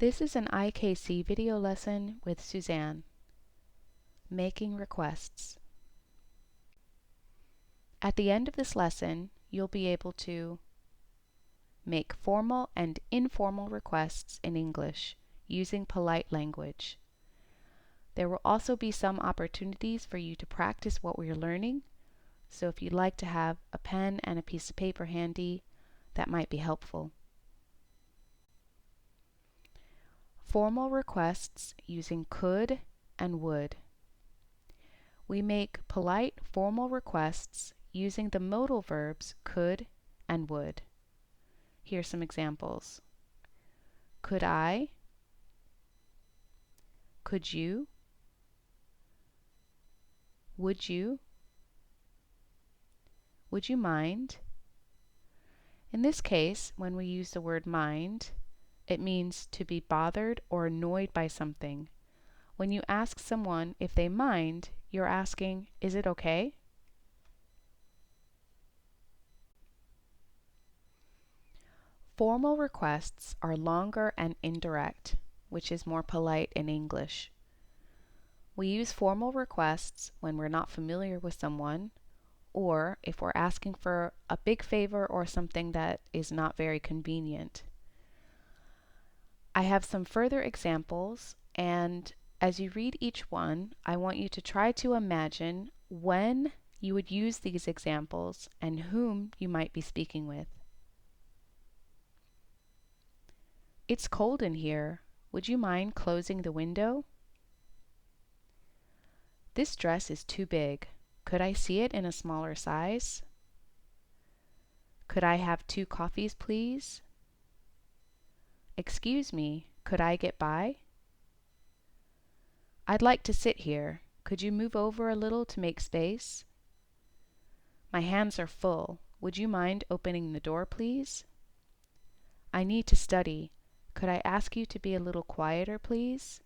This is an IKC video lesson with Suzanne. Making requests. At the end of this lesson, you'll be able to make formal and informal requests in English using polite language. There will also be some opportunities for you to practice what we're learning, so if you'd like to have a pen and a piece of paper handy, that might be helpful. Formal requests using could and would. We make polite formal requests using the modal verbs could and would. Here's some examples. Could I? Could you? Would you? Would you mind? In this case, when we use the word mind, it means to be bothered or annoyed by something. When you ask someone if they mind, you're asking, is it okay? Formal requests are longer and indirect, which is more polite in English. We use formal requests when we're not familiar with someone, or if we're asking for a big favor or something that is not very convenient. I have some further examples, and as you read each one, I want you to try to imagine when you would use these examples and whom you might be speaking with. It's cold in here. Would you mind closing the window? This dress is too big. Could I see it in a smaller size? Could I have 2 coffees, please? Excuse me, could I get by? I'd like to sit here. Could you move over a little to make space? My hands are full. Would you mind opening the door, please? I need to study. Could I ask you to be a little quieter, please?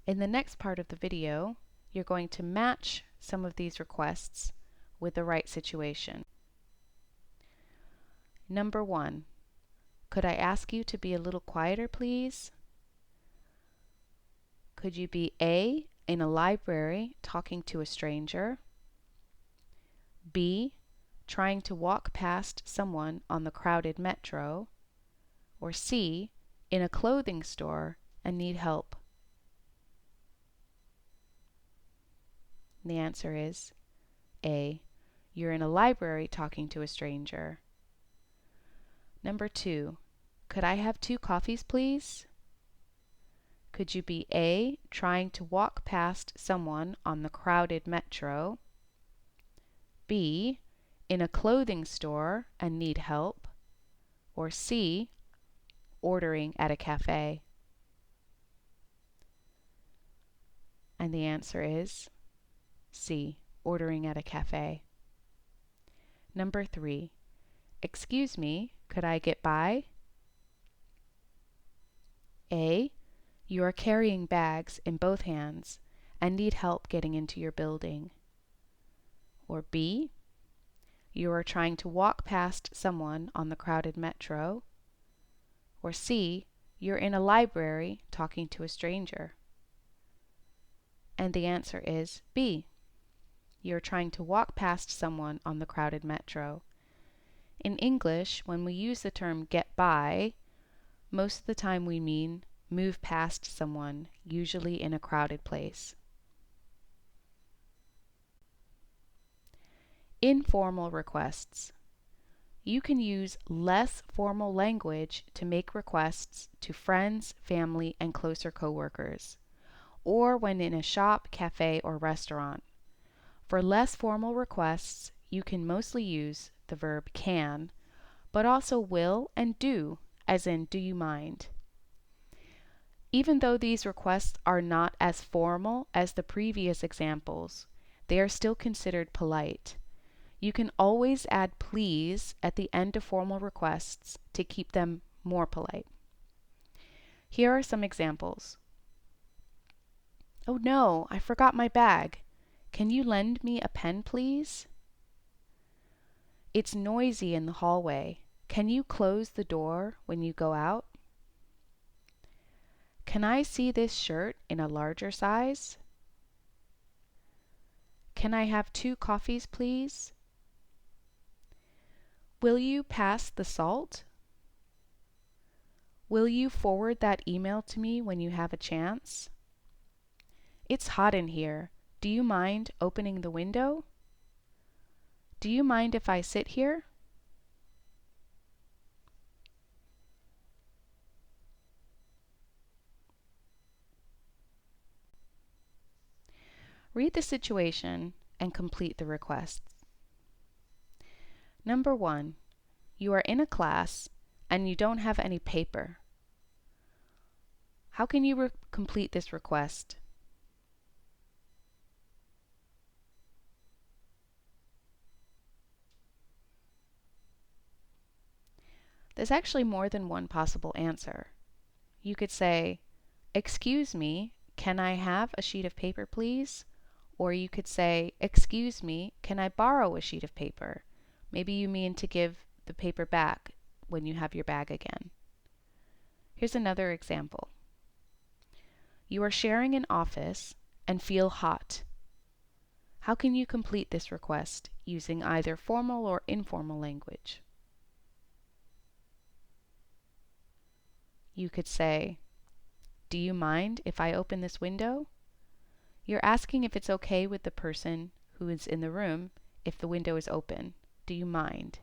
In the next part of the video, you're going to match some of these requests with the right situation. Number 1, could I ask you to be a little quieter, please? Could you be A, in a library talking to a stranger? B, trying to walk past someone on the crowded metro? Or C, in a clothing store and need help? And the answer is A, you're in a library talking to a stranger. Number 2, could I have 2 coffees, please? Could you be A, trying to walk past someone on the crowded metro? B, in a clothing store and need help? Or C, ordering at a cafe? And the answer is C, ordering at a cafe. Number 3, excuse me, could I get by? A, you are carrying bags in both hands and need help getting into your building. Or B, you are trying to walk past someone on the crowded metro. Or C, you're in a library talking to a stranger. And the answer is B, you're trying to walk past someone on the crowded metro. In English, when we use the term get by, most of the time we mean move past someone, usually in a crowded place. Informal requests. You can use less formal language to make requests to friends, family, and closer coworkers, or when in a shop, cafe, or restaurant. For less formal requests, you can mostly use the verb can, but also will and do, as in do you mind. Even though these requests are not as formal as the previous examples, they are still considered polite. You can always add please at the end of formal requests to keep them more polite. Here are some examples. Oh no, I forgot my bag. Can you lend me a pen, please? It's noisy in the hallway. Can you close the door when you go out? Can I see this shirt in a larger size? Can I have 2 coffees, please? Will you pass the salt? Will you forward that email to me when you have a chance? It's hot in here. Do you mind opening the window? Do you mind if I sit here? Read the situation and complete the requests. Number 1. You are in a class and you don't have any paper. How can you complete this request? There's actually more than one possible answer. You could say, "Excuse me, can I have a sheet of paper, please?" Or you could say, "Excuse me, can I borrow a sheet of paper?" Maybe you mean to give the paper back when you have your bag again. Here's another example. You are sharing an office and feel hot. How can you complete this request using either formal or informal language? You could say, "Do you mind if I open this window?" You're asking if it's okay with the person who is in the room if the window is open. Do you mind?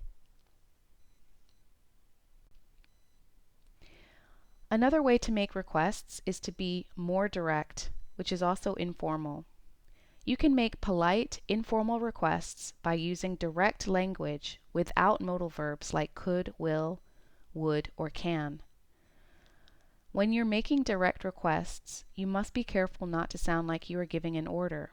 Another way to make requests is to be more direct, which is also informal. You can make polite, informal requests by using direct language without modal verbs like could, will, would, or can. When you're making direct requests, you must be careful not to sound like you are giving an order.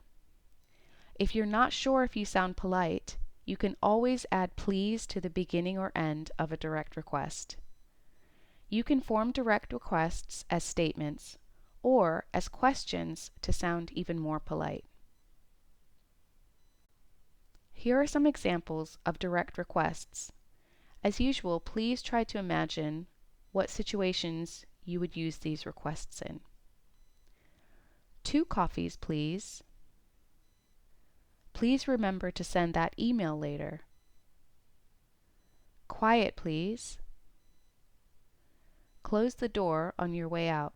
If you're not sure if you sound polite, you can always add please to the beginning or end of a direct request. You can form direct requests as statements or as questions to sound even more polite. Here are some examples of direct requests. As usual, please try to imagine what situations you would use these requests in. 2 coffees, please. Please remember to send that email later. Quiet, please. Close the door on your way out.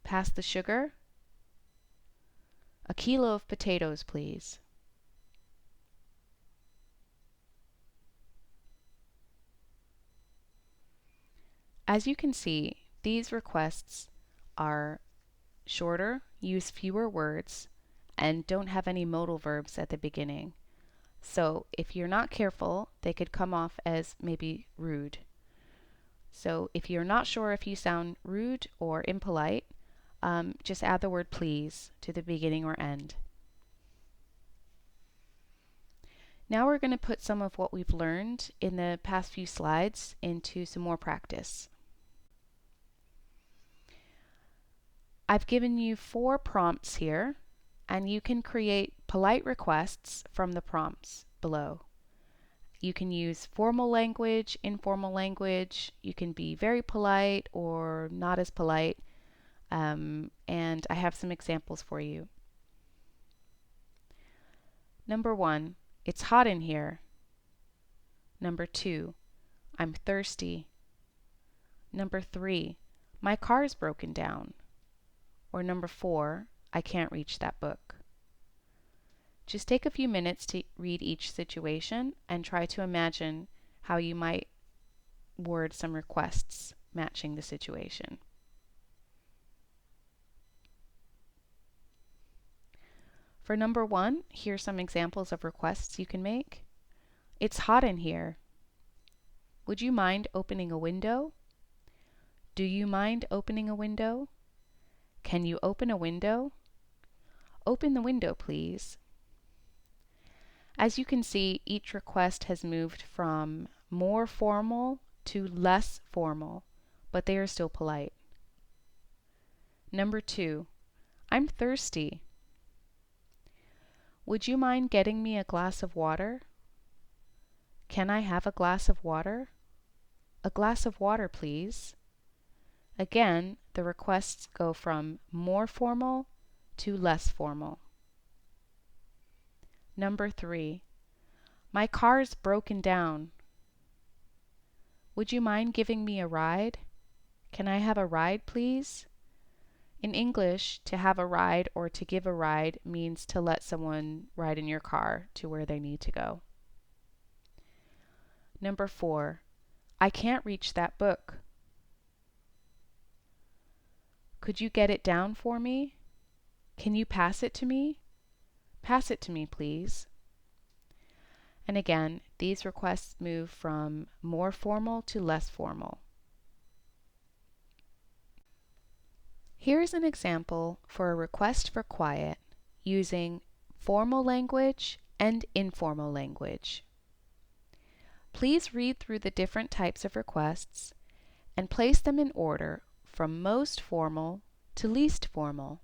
Pass the sugar. A kilo of potatoes, please. As you can see, these requests are shorter, use fewer words, and don't have any modal verbs at the beginning. So if you're not careful, they could come off as maybe rude. So if you're not sure if you sound rude or impolite, just add the word please to the beginning or end. Now we're going to put some of what we've learned in the past few slides into some more practice. I've given you 4 prompts here, and you can create polite requests from the prompts below. You can use formal language, informal language, you can be very polite or not as polite, and I have some examples for you. Number 1, it's hot in here. Number 2, I'm thirsty. Number 3, my car's broken down. Or number 4, I can't reach that book. Just take a few minutes to read each situation and try to imagine how you might word some requests matching the situation. For number 1, here's some examples of requests you can make. It's hot in here. Would you mind opening a window? Do you mind opening a window? Can you open a window? Open the window, please. As you can see, each request has moved from more formal to less formal, but they are still polite. Number 2, I'm thirsty. Would you mind getting me a glass of water? Can I have a glass of water? A glass of water, please. Again, the requests go from more formal to less formal. Number 3. My car's broken down. Would you mind giving me a ride? Can I have a ride, please? In English, to have a ride or to give a ride means to let someone ride in your car to where they need to go. Number 4. I can't reach that book. Could you get it down for me? Can you pass it to me? Pass it to me, please. And again, these requests move from more formal to less formal. Here's an example for a request for quiet using formal language and informal language. Please read through the different types of requests and place them in order from most formal to least formal.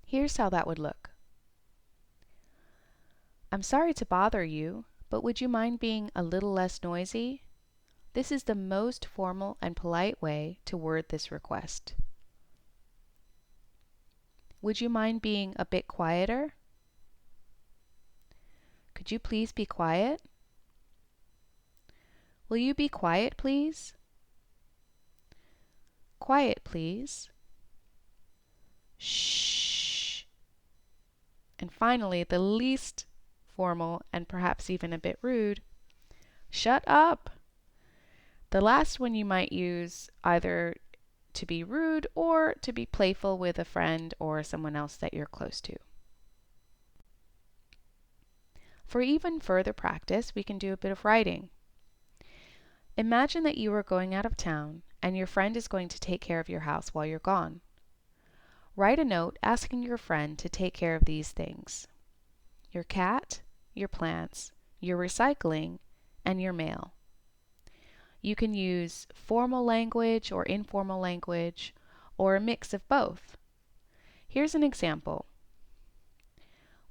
Here's how that would look. I'm sorry to bother you, but would you mind being a little less noisy? This is the most formal and polite way to word this request. Would you mind being a bit quieter? Could you please be quiet? Will you be quiet, please? Quiet, please. Shh. And finally, the least formal and perhaps even a bit rude, shut up. The last one you might use either to be rude or to be playful with a friend or someone else that you're close to. For even further practice, we can do a bit of writing. Imagine that you are going out of town and your friend is going to take care of your house while you're gone. Write a note asking your friend to take care of these things: your cat, your plants, your recycling, and your mail. You can use formal language or informal language or a mix of both. Here's an example.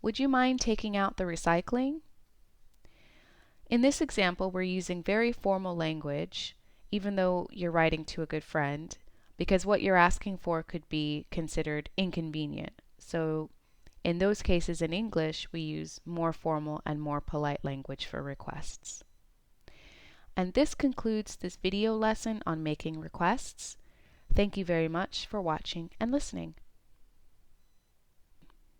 Would you mind taking out the recycling? In this example, we're using very formal language, even though you're writing to a good friend, because what you're asking for could be considered inconvenient. So in those cases in English, we use more formal and more polite language for requests. And this concludes this video lesson on making requests. Thank you very much for watching and listening.